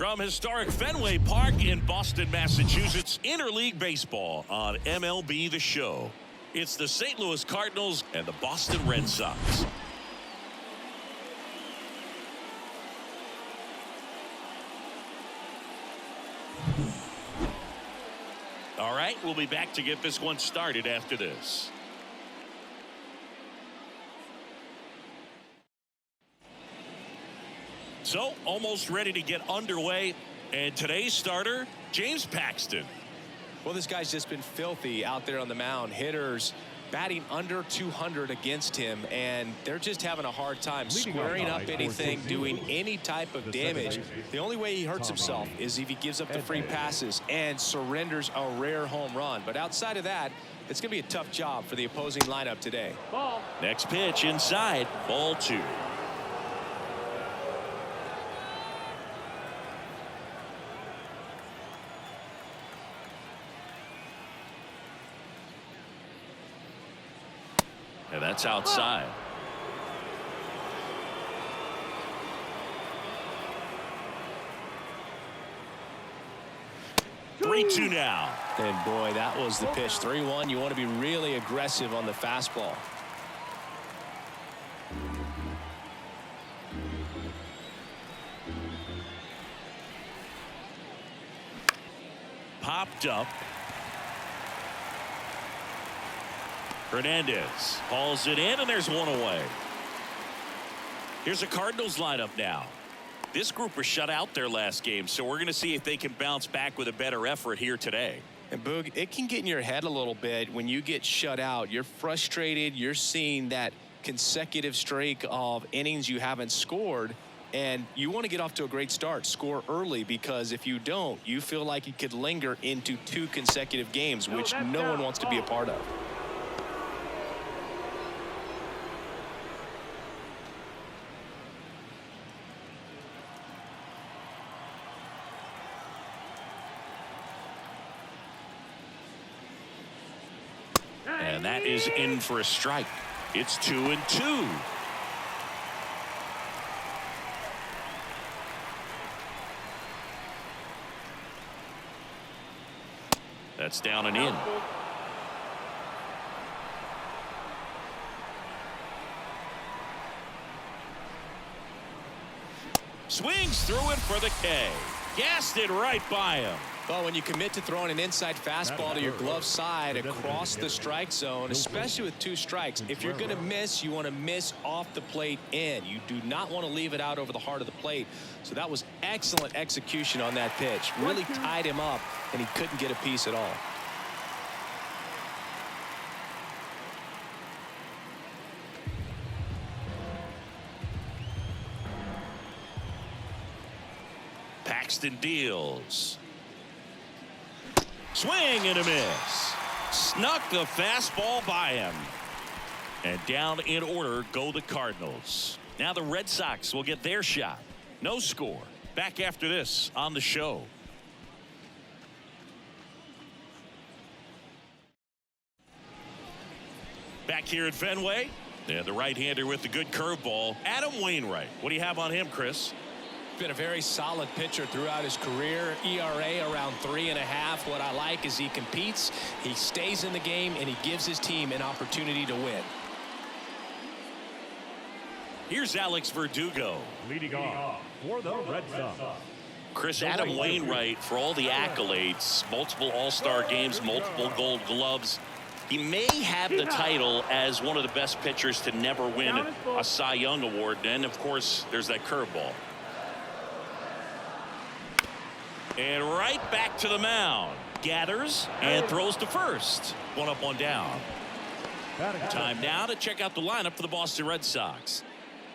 From historic Fenway Park in Boston, Massachusetts, interleague baseball on MLB The Show. It's the St. Louis Cardinals and the Boston Red Sox. All right, we'll be back to get this one started after this. So, almost ready to get underway. And today's starter, James Paxton. Well, this guy's just been filthy out there on the mound. Hitters batting under 200 against him, and they're just having a hard time squaring up anything, doing any type of damage. The only way he hurts himself is if he gives up the free passes and surrenders a rare home run. But outside of that, it's going to be a tough job for the opposing lineup today. Ball. Next pitch inside, ball 2. And that's outside. Oh. 3-2 now. And boy, that was the pitch. 3-1. You want to be really aggressive on the fastball. Popped up. Hernandez hauls it in, and there's one away. Here's a Cardinals lineup now. This group was shut out their last game, so we're going to see if they can bounce back with a better effort here today. And Boog, it can get in your head a little bit when you get shut out. You're frustrated. You're seeing that consecutive streak of innings you haven't scored, and you want to get off to a great start, score early, because if you don't, you feel like it could linger into 2 consecutive games, which no one wants to be a part of. And that is in for a strike. It's 2-2. That's down and in. Swings through it for the K. Gassed it right by him. Well, when you commit to throwing an inside fastball to your glove side across the strike zone, especially with 2 strikes, if you're going to miss, you want to miss off the plate in. You do not want to leave it out over the heart of the plate. So that was excellent execution on that pitch. Really tied him up, and he couldn't get a piece at all. Paxton deals. Swing and a miss. Snuck the fastball by him. And down in order go the Cardinals. Now the Red Sox will get their shot. No score. Back after this on the show. Back here at Fenway. And the right-hander with the good curveball, Adam Wainwright. What do you have on him, Chris? Been a very solid pitcher throughout his career. ERA around 3.5. What I like is he competes, he stays in the game, and he gives his team an opportunity to win. Here's Alex Verdugo. Leading off for the Red Sox. Chris, Adam Wainwright, for all the accolades, multiple All-Star games, multiple Gold Gloves, he may have the title as one of the best pitchers to never win a Cy Young award. And of course, there's that curveball. And right back to the mound. Gathers and throws to first. 1 up, 1 down. Time now to check out the lineup for the Boston Red Sox.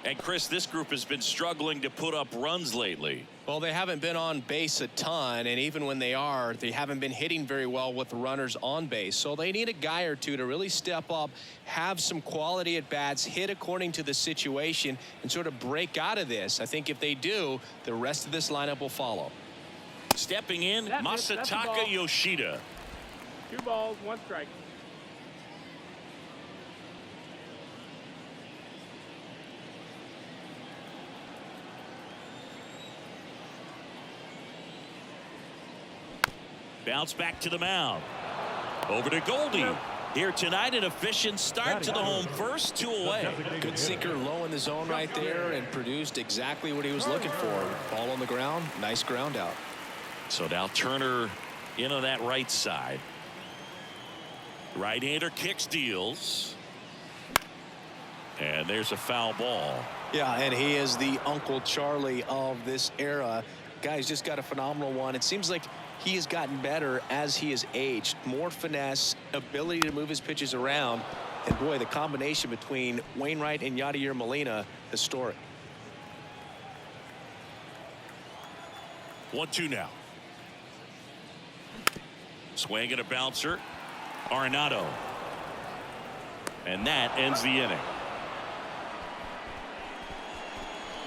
And Chris, this group has been struggling to put up runs lately. Well, they haven't been on base a ton, and even when they are, they haven't been hitting very well with runners on base. So they need a guy or two to really step up, have some quality at bats, hit according to the situation, and sort of break out of this. I think if they do, the rest of this lineup will follow. Stepping in, Masataka Yoshida. 2 balls, 1 strike. Bounce back to the mound. Over to Goldie. Here tonight, an efficient start to the home first, 2 away. Good sinker low in the zone right there and produced exactly what he was looking for. Ball on the ground, nice ground out. So now Turner into that right side. Right-hander kicks, deals. And there's a foul ball. Yeah, and he is the Uncle Charlie of this era. Guy's just got a phenomenal one. It seems like he has gotten better as he has aged. More finesse, ability to move his pitches around. And boy, the combination between Wainwright and Yadier Molina, historic. 1-2 now. Swing and a bouncer. Arenado. And that ends the inning.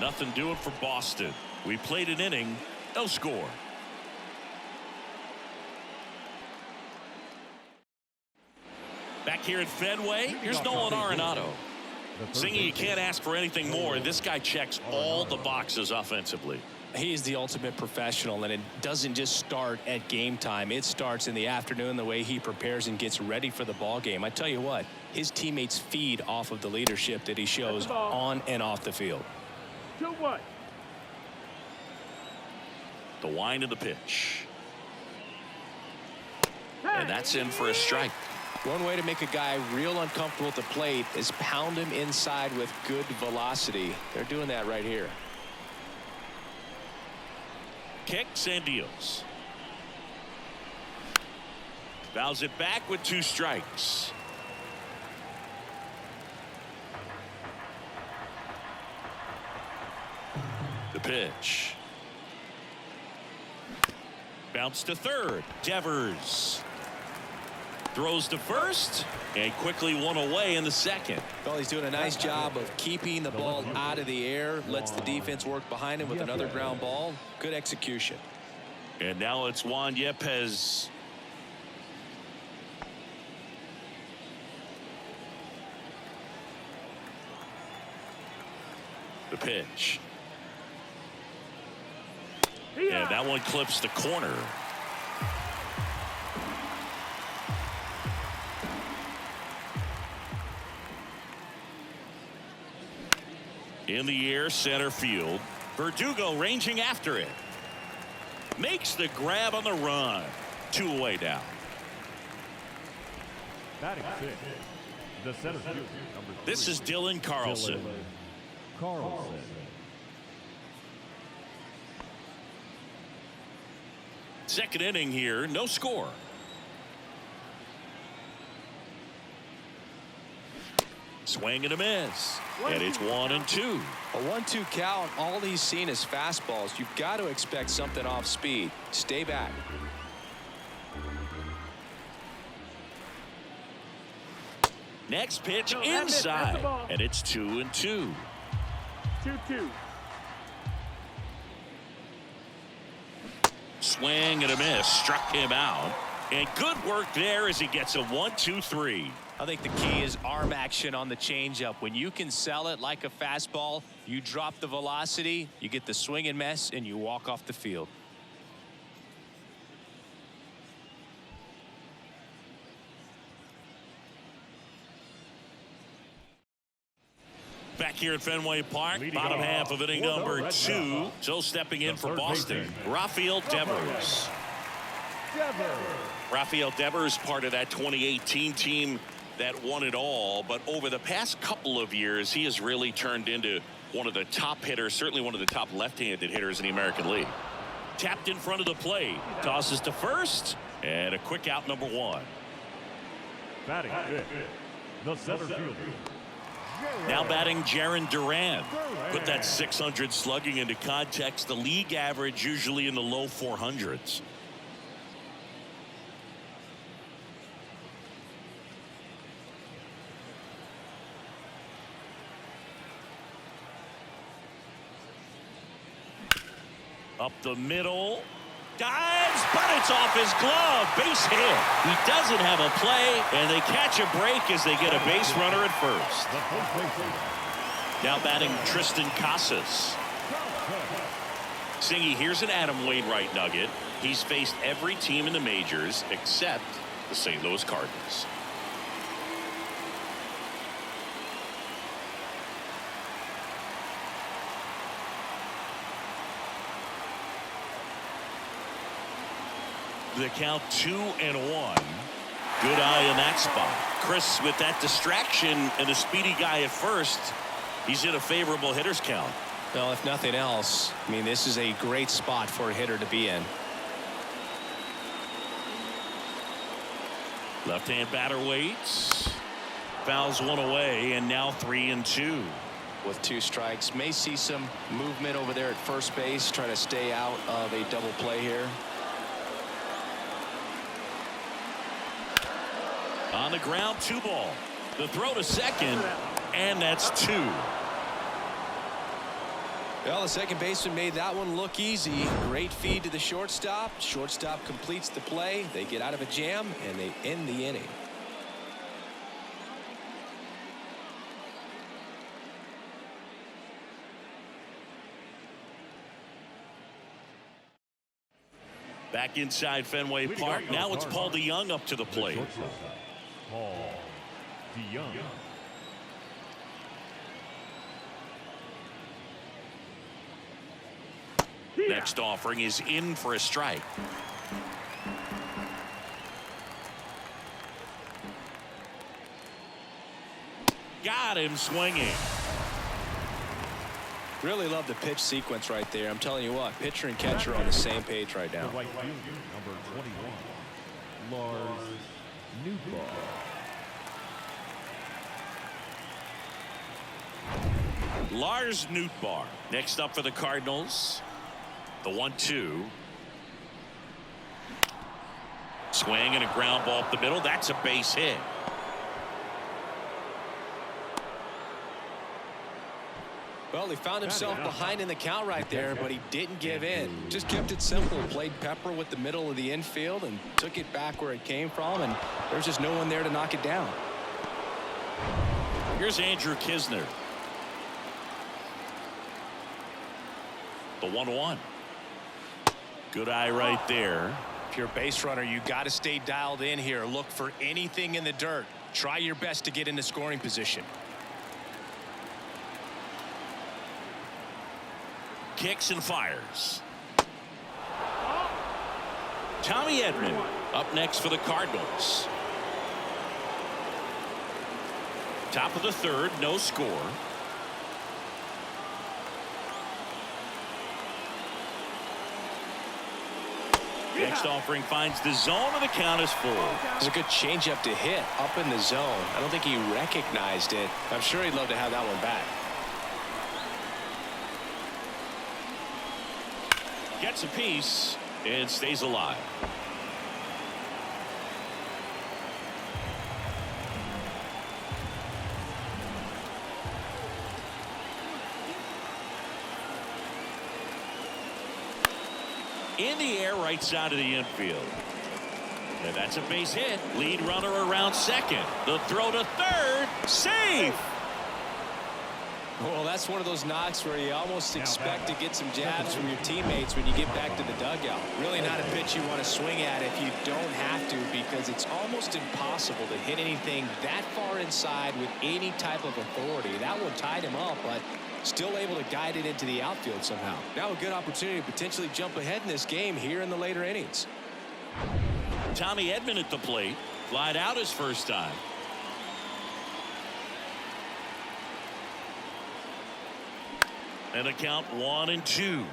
Nothing doing for Boston. We played an inning, no score. Back here at Fenway, here's Nolan Arenado. Zingy, you can't ask for anything more. This guy checks all the boxes offensively. He's the ultimate professional, and it doesn't just start at game time. It starts in the afternoon, the way he prepares and gets ready for the ball game. I tell you what, his teammates feed off of the leadership that he shows on and off the field. 2-1. The wind of the pitch. And that's in for a strike. One way to make a guy real uncomfortable at the plate is pound him inside with good velocity. They're doing that right here. Kicks and deals. Fouls it back with 2 strikes. The pitch. Bounce to third. Devers throws to first and quickly one away in the second. Well, he's doing a nice job of keeping the ball out of the air. Lets the defense work behind him with another ground ball. Good execution. And now it's Juan Yepez. The pitch. And that one clips the corner. In the air, center field. Verdugo ranging after it. Makes the grab on the run. 2 away now. Batting 6. The center field, number 3. This is Dylan Carlson. Carlson. Second inning here, no score. Swing and a miss. And it's 1-2. A 1-2 count. All he's seen is fastballs. You've got to expect something off speed. Stay back. Next pitch inside. And it's 2-2. 2-2. Swing and a miss. Struck him out. And good work there as he gets a 1-2-3. I think the key is arm action on the changeup. When you can sell it like a fastball, you drop the velocity, you get the swing and miss, and you walk off the field. Back here at Fenway Park, bottom half of inning number 2. So stepping in for Boston, Rafael Devers. Rafael Devers, part of that 2018 team that won it all, but over the past couple of years, he has really turned into one of the top hitters, certainly one of the top left-handed hitters in the American League. Tapped in front of the plate, tosses to first, and a quick out, number 1. Batting 5th. The center fielder. Now batting Jarren Duran. Put that 600 slugging into context. The league average usually in the low 400s. Up the middle. Dives, but it's off his glove. Base hit. He doesn't have a play, and they catch a break as they get a base runner at first. Now batting Tristan Casas. Singy, here's an Adam Wainwright nugget. He's faced every team in the majors except the St. Louis Cardinals. The count 2-1. Good eye in that spot. Chris, with that distraction and a speedy guy at first, he's in a favorable hitter's count. Well, if nothing else, I mean, this is a great spot for a hitter to be in. Left-hand batter waits. Fouls one away, and now 3-2. With 2 strikes, may see some movement over there at first base, try to stay out of a double play here. On the ground, 2 ball. The throw to second, and that's 2. Well, the second baseman made that one look easy. Great feed to the shortstop. Shortstop completes the play. They get out of a jam, and they end the inning. Back inside Fenway Park. Now it's Paul DeYoung up to the plate. Paul DeYoung. Next offering is in for a strike. Got him swinging. Really love the pitch sequence right there. I'm telling you what, pitcher and catcher are on the same page right now. The right fielder, number 21, Lars Nootbaar. Lars Nootbaar next up for the Cardinals. The 1-2. Swing and a ground ball up the middle. That's a base hit. Well, he found himself behind in the count right there, but he didn't give in. Just kept it simple. Played pepper with the middle of the infield and took it back where it came from, and there's just no one there to knock it down. Here's Andrew Kisner. The 1-1. Good eye right there. If you're a base runner, you got to stay dialed in here. Look for anything in the dirt. Try your best to get into scoring position. Kicks and fires. Tommy Edman up next for the Cardinals. Top of the third, no score. Next offering finds the zone, and the count is full. It's a good changeup to hit up in the zone. I don't think he recognized it. I'm sure he'd love to have that one back. Gets a piece and stays alive. In the air, right side of the infield. And that's a base hit. Lead runner around second. The throw to third. Safe. Well, that's one of those knocks where you almost expect to get some jabs from your teammates when you get back to the dugout. Really not a pitch you want to swing at if you don't have to, because it's almost impossible to hit anything that far inside with any type of authority. That one tied him up, but still able to guide it into the outfield somehow. Now a good opportunity to potentially jump ahead in this game here in the later innings. Tommy Edman at the plate. Flied out his first time. And a count 1-2.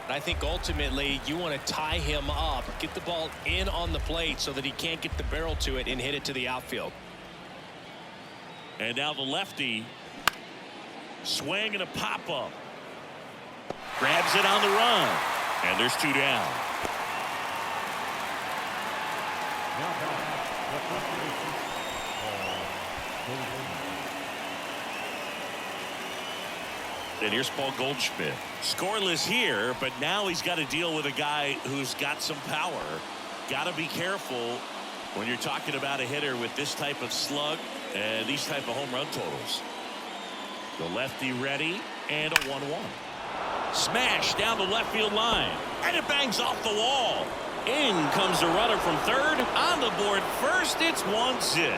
I think ultimately you want to tie him up, get the ball in on the plate so that he can't get the barrel to it and hit it to the outfield. And now the lefty. Swing and a pop-up. Grabs it on the run. And there's 2 down. And here's Paul Goldschmidt. Scoreless here, but now he's got to deal with a guy who's got some power. Got to be careful when you're talking about a hitter with this type of slug and these type of home run totals. The lefty ready, and a 1-1. Smash down the left field line. And it bangs off the wall. In comes the runner from third. On the board first, it's 1-0.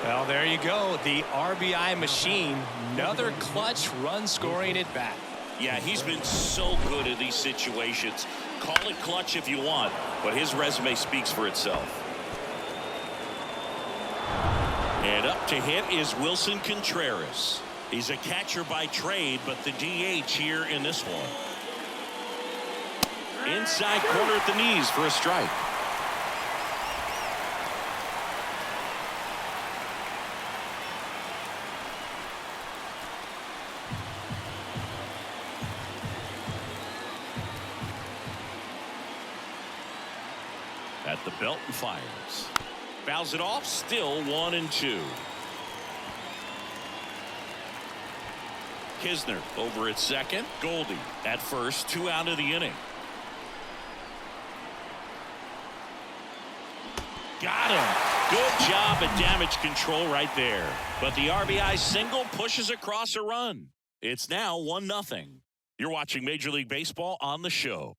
Well, there you go. The RBI machine. Another clutch run scoring at bat. Yeah, he's been so good in these situations. Call it clutch if you want, but his resume speaks for itself. And up to hit is Wilson Contreras. He's a catcher by trade, but the DH here in this one. Inside corner at the knees for a strike. At the belt and fires. Fouls it off, still 1-2. Kisner over at second. Goldie at first, 2 out of the inning. Got him. Good job at damage control right there. But the RBI single pushes across a run. It's now 1-0. You're watching Major League Baseball on the show.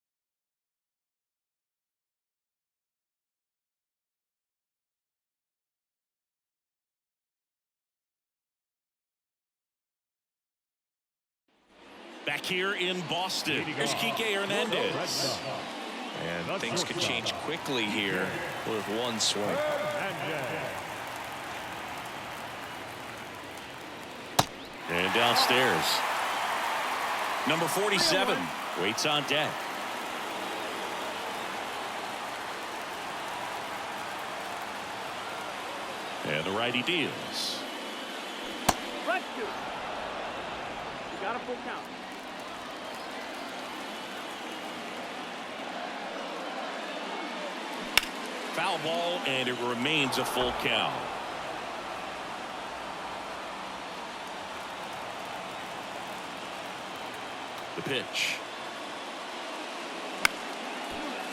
Back here in Boston, here's Kike Hernandez. And things could change quickly here with one swing. And downstairs. Number 47 waits on deck. And the righty deals. Right, you got a full count. Foul ball, and it remains a full count. The pitch.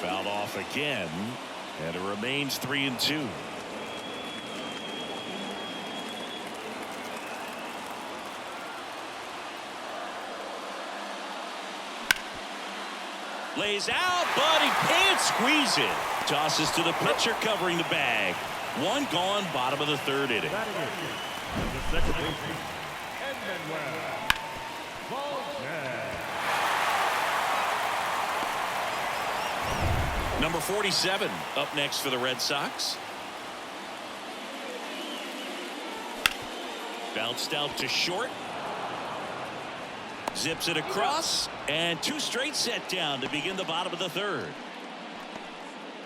Fouled off again, and it remains 3-2. Lays out, but he can't squeeze it. Tosses to the pitcher covering the bag. One gone, bottom of the third inning. Number 47 up next for the Red Sox. Bounced out to short. Zips it across, and 2 straight set down to begin the bottom of the third.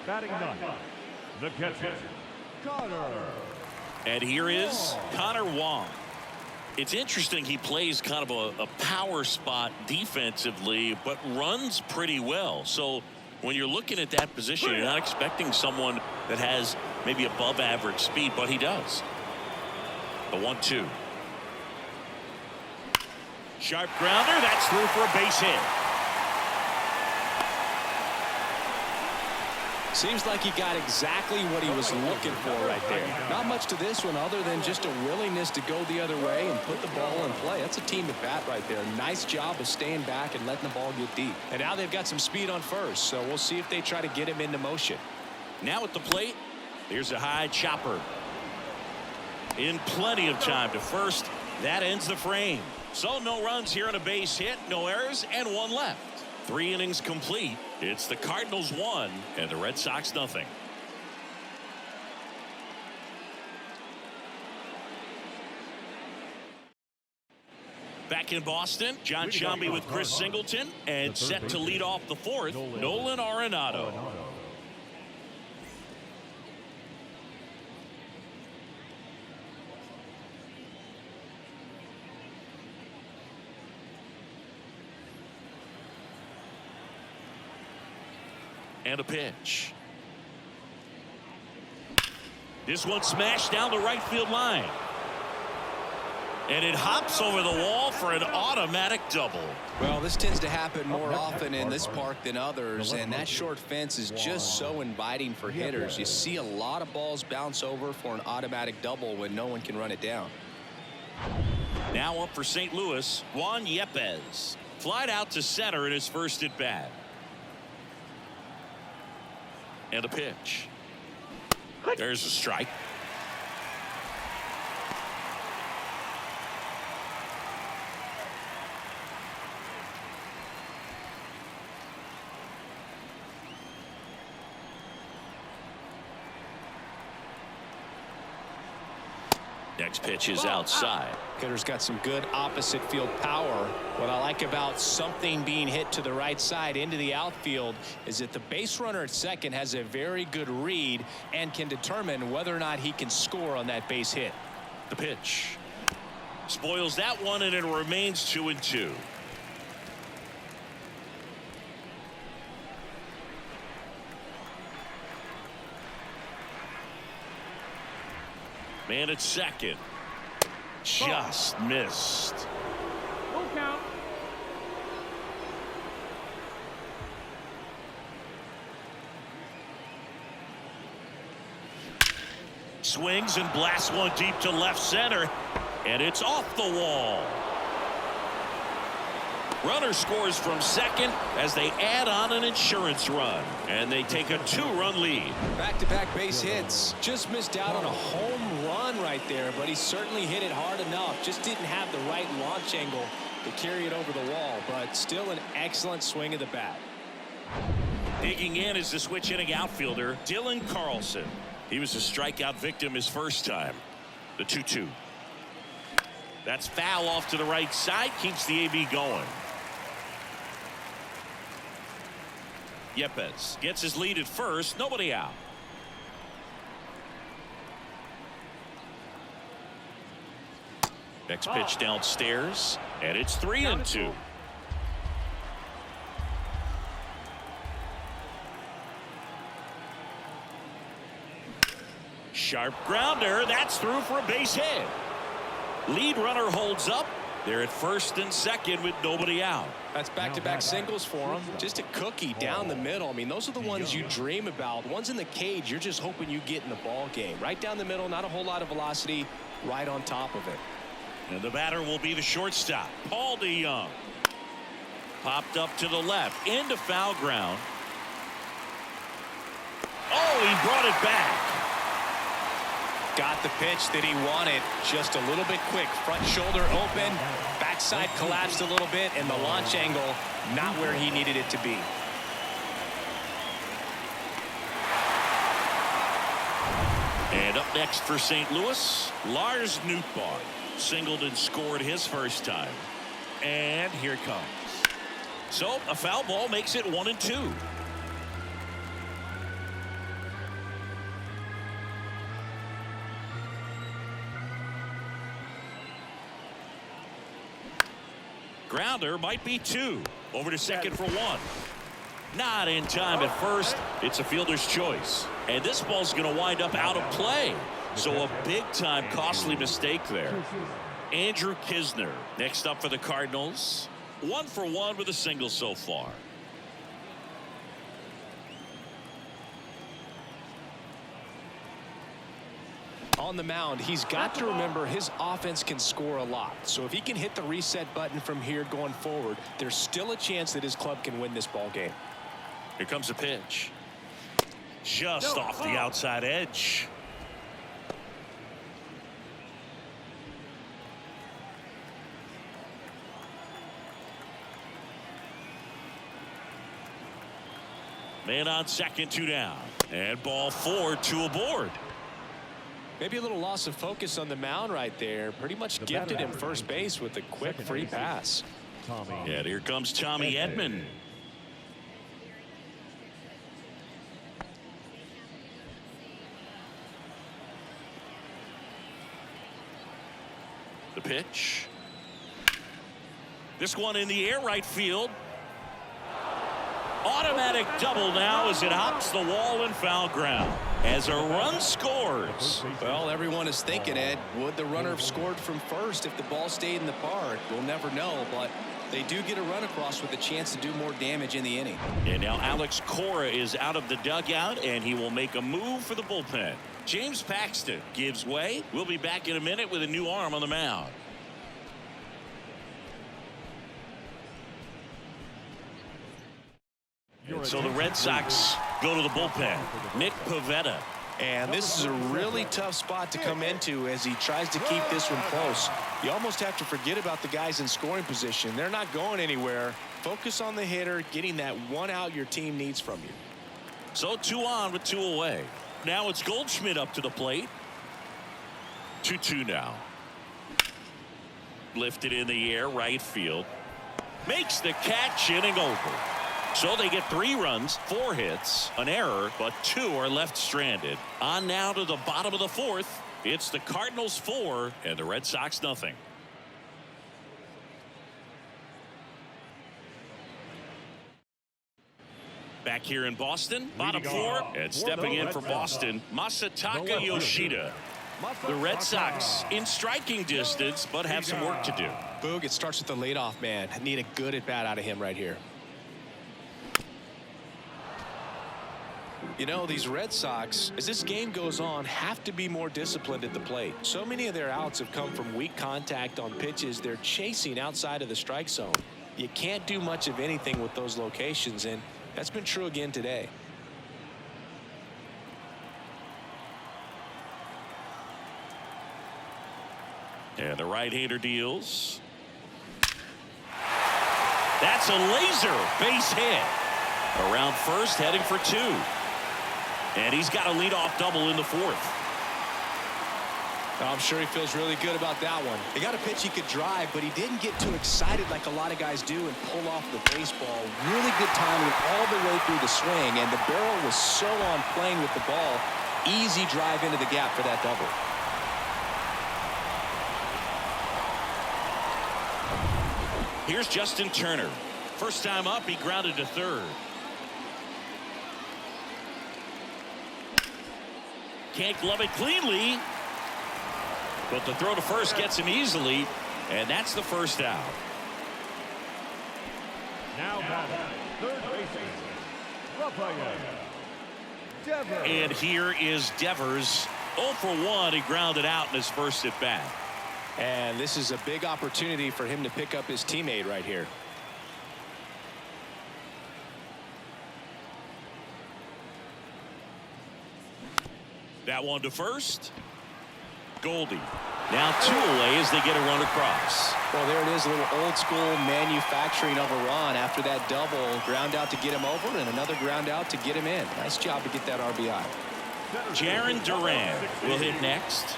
Batting ninth, the catcher, Connor. And here is Connor Wong. It's interesting, he plays kind of a power spot defensively, but runs pretty well. So when you're looking at that position, you're not expecting someone that has maybe above average speed, but he does. The 1-2. Sharp grounder, that's through for a base hit. Seems like he got exactly what he was looking for right there. Not much to this one other than just a willingness to go the other way and put the ball in play. That's a team at bat right there. Nice job of staying back and letting the ball get deep. And now they've got some speed on first, so we'll see if they try to get him into motion. Now at the plate, here's a high chopper. In plenty of time to first. That ends the frame. So no runs here on a base hit, no errors, and 1 left. 3 innings complete. It's the Cardinals 1 and the Red Sox 0. Back in Boston, John Sciambi with Chris Singleton, and set to lead off the 4th, Nolan Arenado. And a pitch. This one smashed down the right field line. And it hops over the wall for an automatic double. Well, this tends to happen more often in this park than others, and that short fence is just so inviting for hitters. You see a lot of balls bounce over for an automatic double when no one can run it down. Now up for St. Louis, Juan Yepez. Flied out to center in his first at bat. And a pitch. There's a strike. Next pitch is outside. Hitter's got some good opposite field power. What I like about something being hit to the right side into the outfield is that the base runner at second has a very good read and can determine whether or not he can score on that base hit. The pitch spoils that one, and it remains 2-2. Man at second. Just missed. Full count. Swings and blasts one deep to left center, and it's off the wall. Runner scores from second as they add on an insurance run, and they take a 2-run lead. Back-to-back base hits. Just missed out on a home run right there, but he certainly hit it hard enough. Just didn't have the right launch angle to carry it over the wall, but still an excellent swing of the bat. Digging in is the switch hitting outfielder Dylan Carlson. He was a strikeout victim his first time. The 2-2. That's foul off to the right side, keeps the AB going. Yepes gets his lead at first, nobody out. Next pitch downstairs, and it's 3-2. Sharp grounder, that's through for a base hit. Lead runner holds up. They're at first and second with nobody out. That's back-to-back singles for him. Just a cookie down the middle. I mean, those are the ones you dream about. Ones in the cage, you're just hoping you get in the ball game. Right down the middle, not a whole lot of velocity, right on top of it. And the batter will be the shortstop, Paul DeYoung. Popped up to the left, into foul ground. Oh, he brought it back. Got the pitch that he wanted, just a little bit quick. Front shoulder open, backside collapsed a little bit, and the launch angle not where he needed it to be. And up next for St. Louis, Lars Nootbaar. Singled and scored his first time. And here it comes. So a foul ball makes it 1-2. Grounder might be 2. Over to second for 1. Not in time at first. It's a fielder's choice. And this ball's going to wind up out of play. So a big-time costly mistake there. Andrew Kisner next up for the Cardinals. 1 for 1 with a single so far. On the mound, he's got to remember his offense can score a lot. So if he can hit the reset button from here going forward, there's still a chance that his club can win this ball game. Here comes a pitch. Just off the outside edge. Man on second, 2 down. And ball 4, 2 aboard. Maybe a little loss of focus on the mound right there. Pretty much gifted him first base with a quick free pass. And here comes Tommy Edman. The pitch. This one in the air, right field. Automatic double now as it hops the wall and foul ground. As a run scores. Well, everyone is thinking, Ed, would the runner have scored from first if the ball stayed in the park? We'll never know, but they do get a run across with a chance to do more damage in the inning. And now Alex Cora is out of the dugout, and he will make a move for the bullpen. James Paxton gives way. We'll be back in a minute with a new arm on the mound. So the Red Sox go to the bullpen. Nick Pivetta. And this is a really tough spot to come into as he tries to keep this one close. You almost have to forget about the guys in scoring position. They're not going anywhere. Focus on the hitter, getting that one out your team needs from you. So 2 on with 2 away. Now it's Goldschmidt up to the plate. 2-2 now. Lifted in the air, right field. Makes the catch, inning over. So they get 3 runs, 4 hits, an error, but 2 are left stranded. On now to the bottom of the 4th. It's the Cardinals 4 and the Red Sox nothing. Back here in Boston, bottom 4, and stepping in for Boston, Masataka Yoshida. The Red Sox in striking distance, but have some work to do. Boog, it starts with the leadoff man. Need a good at bat out of him right here. You know, these Red Sox, as this game goes on, have to be more disciplined at the plate. So many of their outs have come from weak contact on pitches they're chasing outside of the strike zone. You can't do much of anything with those locations, and that's been true again today. And the right-hander deals. That's a laser base hit. Around first, heading for 2. And he's got a leadoff double in the 4th. I'm sure he feels really good about that one. He got a pitch he could drive, but he didn't get too excited like a lot of guys do and pull off the baseball. Really good timing all the way through the swing, and the barrel was so on playing with the ball. Easy drive into the gap for that double. Here's Justin Turner. First time up, he grounded to third. Can't glove it cleanly. But the throw to first gets him easily. And that's the first out. Now batting, third baseman, Rafael Devers. And here is Devers. 0 for 1. He grounded out in his first at bat. And this is a big opportunity for him to pick up his teammate right here. That one to first. Goldie. Now 2 away as they get a run across. Well, there it is, a little old school manufacturing of a run after that double. Ground out to get him over and another ground out to get him in. Nice job to get that RBI. Jarren Duran will hit next.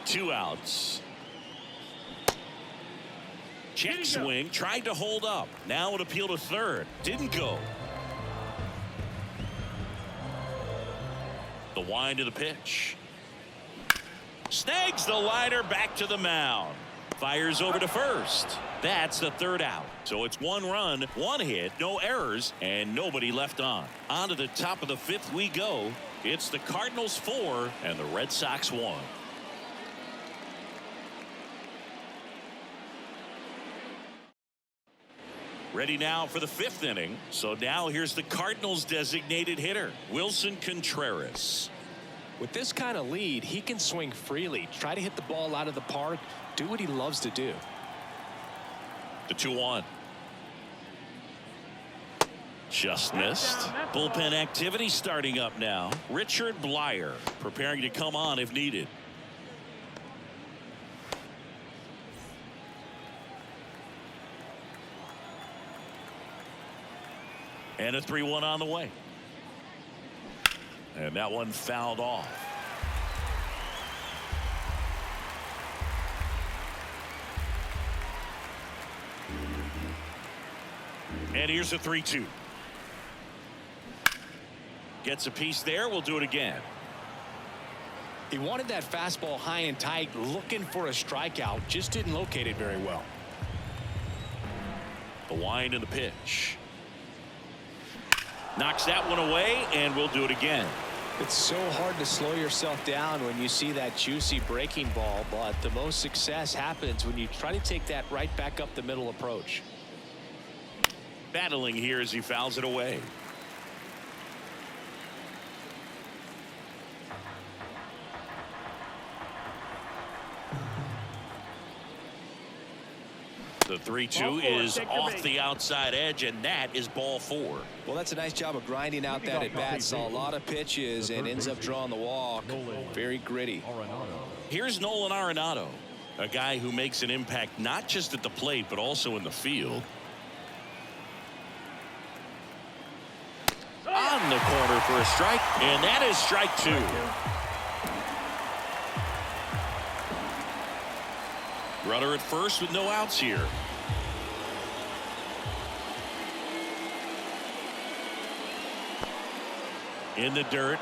2 outs. Check swing, tried to hold up. Now an appeal to third. Didn't go. The wind of the pitch. Snags the liner back to the mound. Fires over to first. That's the 3rd out. So it's 1 run, 1 hit, no errors, and nobody left on. On to the top of the 5th we go. It's the Cardinals 4 and the Red Sox 1. Ready now for the 5th inning. So now here's the Cardinals designated hitter, Wilson Contreras. With this kind of lead, he can swing freely, try to hit the ball out of the park, do what he loves to do. The 2-1. Just missed. Bullpen activity starting up now. Richard Blyer preparing to come on if needed. And a 3-1 on the way. And that one fouled off. And here's a 3-2. Gets a piece there. We'll do it again. He wanted that fastball high and tight, looking for a strikeout. Just didn't locate it very well. The wind and the pitch. Knocks that one away, and we'll do it again. It's so hard to slow yourself down when you see that juicy breaking ball, but the most success happens when you try to take that right back up the middle approach. Battling here as he fouls it away. The 3-2 Ball four, is take the off base. the outside edge, and that is ball 4. Well, that's a nice job of grinding out that at bat. Saw a lot of pitches and ends up drawing the walk. Very gritty. Here's Nolan Arenado, a guy who makes an impact not just at the plate but also in the field. On the corner for a strike, and that is strike 2. Runner at first with no outs here. In the dirt.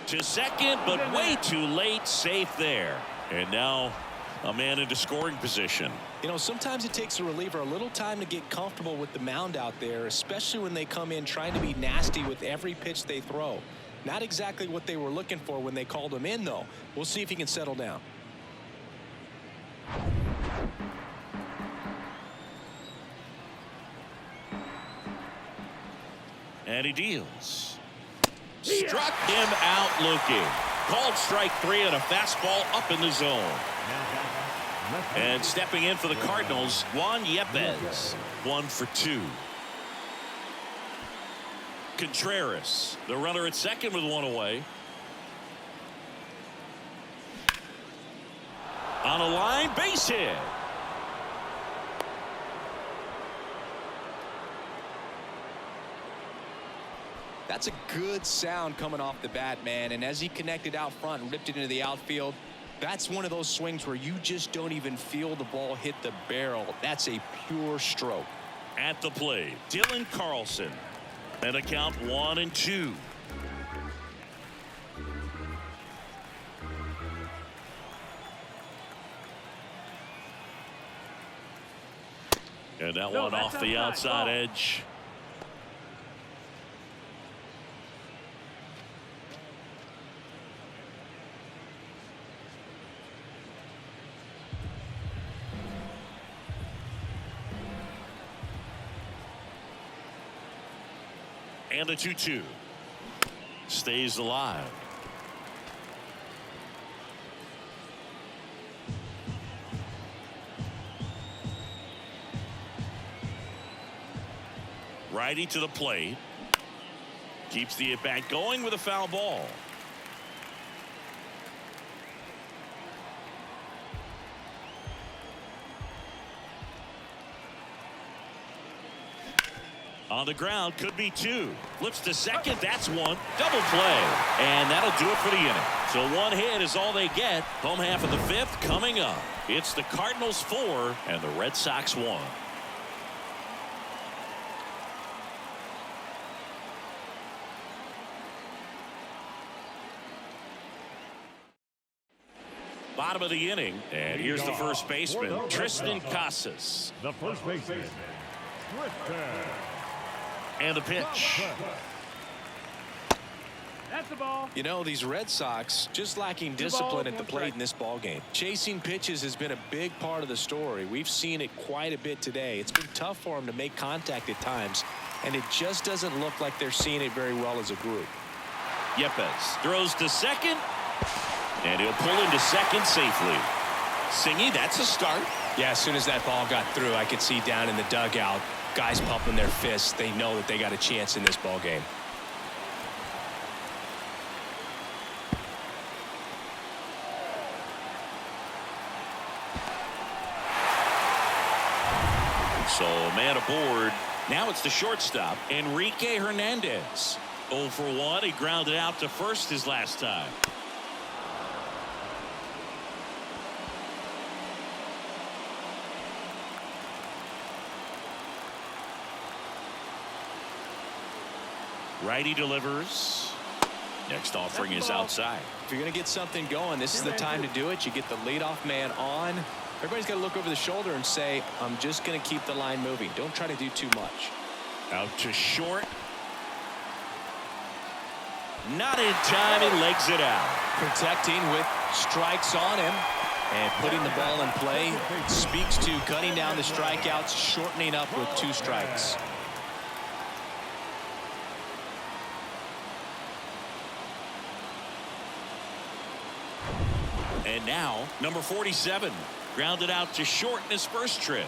To second, but way too late. Safe there. And now a man into scoring position. You know, sometimes it takes a reliever a little time to get comfortable with the mound out there, especially when they come in trying to be nasty with every pitch they throw. Not exactly what they were looking for when they called him in, though. We'll see if he can settle down. And he deals. Struck him out looking. Called strike 3 and a fastball up in the zone. And stepping in for the Cardinals, Juan Yepez. 1 for 2. Contreras, the runner at second with 1 away. On a line, base hit. That's a good sound coming off the bat, man. And as he connected out front and ripped it into the outfield, that's one of those swings where you just don't even feel the ball hit the barrel. That's a pure stroke. At the plate, Dylan Carlson. And a count 1-2. And that one off the outside edge. And a 2-2. Stays alive. Righty to the plate. Keeps the at-bat going with a foul ball. On the ground, could be 2. Flips to second, that's 1. Double play. And that'll do it for the inning. So 1 hit is all they get. Home half of the 5th coming up. It's the Cardinals 4 and the Red Sox 1. Bottom of the inning, and here's the first baseman, Tristan Casas. The first baseman, Tristan. And the pitch. That's the ball. You know, these Red Sox just lacking discipline at the plate in this ball game. Chasing pitches has been a big part of the story. We've seen it quite a bit today. It's been tough for them to make contact at times, and it just doesn't look like they're seeing it very well as a group. Yepez throws to second, and he'll pull into second safely. Singy, that's a start. Yeah, as soon as that ball got through, I could see down in the dugout, guys pumping their fists. They know that they got a chance in this ball game. So a man aboard. Now it's the shortstop, Enrique Hernandez. 0 for 1. He grounded out to first his last time. Righty delivers. Next offering is outside. If you're going to get something going, this is the time to do it. You get the leadoff man on. Everybody's got to look over the shoulder and say, I'm just going to keep the line moving. Don't try to do too much. Out to short. Not in time. He legs it out. Protecting with strikes on him. And putting the ball in play speaks to cutting down the strikeouts, shortening up with 2 strikes. And now, number 47, Grounded out to short in his first trip.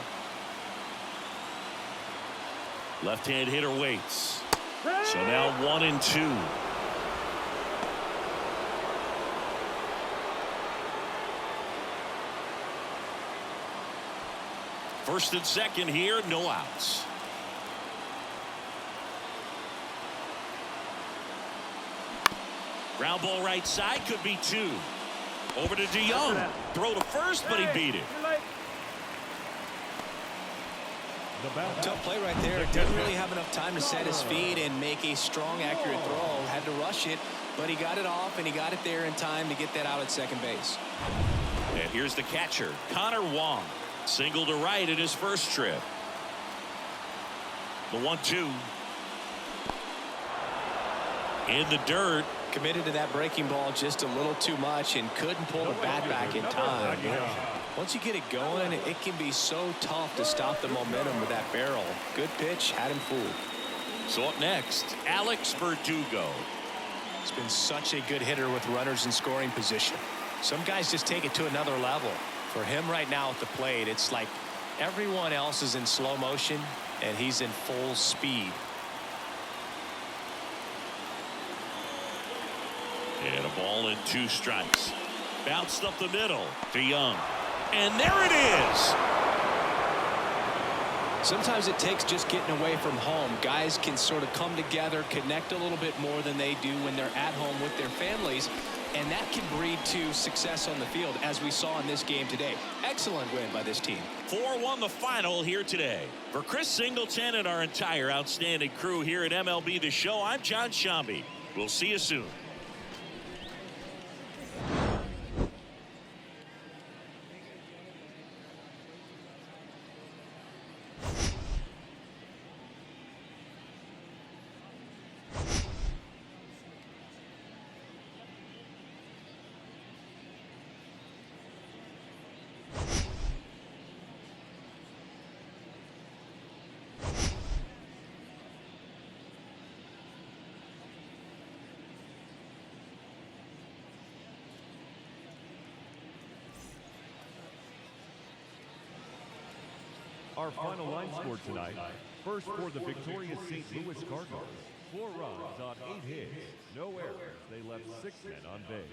Left-hand hitter waits. So now 1-2. First and second here, no outs. Ground ball right side, could be 2. Over to DeYoung. Throw to first, but he beat it. Tough play right there. Didn't really have enough time to set his feet and make a strong, accurate throw. Had to rush it, but he got it off, and he got it there in time to get that out at second base. And here's the catcher, Connor Wong. Single to right in his first trip. The 1-2. In the dirt. Committed to that breaking ball just a little too much and couldn't pull the bat back in time. Once you get it going, it can be so tough to stop the momentum with that barrel. Good pitch, had him fooled. So up next, Alex Verdugo. He's been such a good hitter with runners in scoring position. Some guys just take it to another level. For him right now at the plate, it's like everyone else is in slow motion and he's in full speed. And a ball and 2 strikes. Bounced up the middle. DeYoung. And there it is. Sometimes it takes just getting away from home. Guys can sort of come together, connect a little bit more than they do when they're at home with their families. And that can breed to success on the field, as we saw in this game today. Excellent win by this team. 4-1 the final here today. For Chris Singleton and our entire outstanding crew here at MLB The Show, I'm John Shambi. We'll see you soon. Our final line score tonight. First for the victorious St. Louis Cardinals. 4 runs on 8 hits. No errors. They left 6 men on base.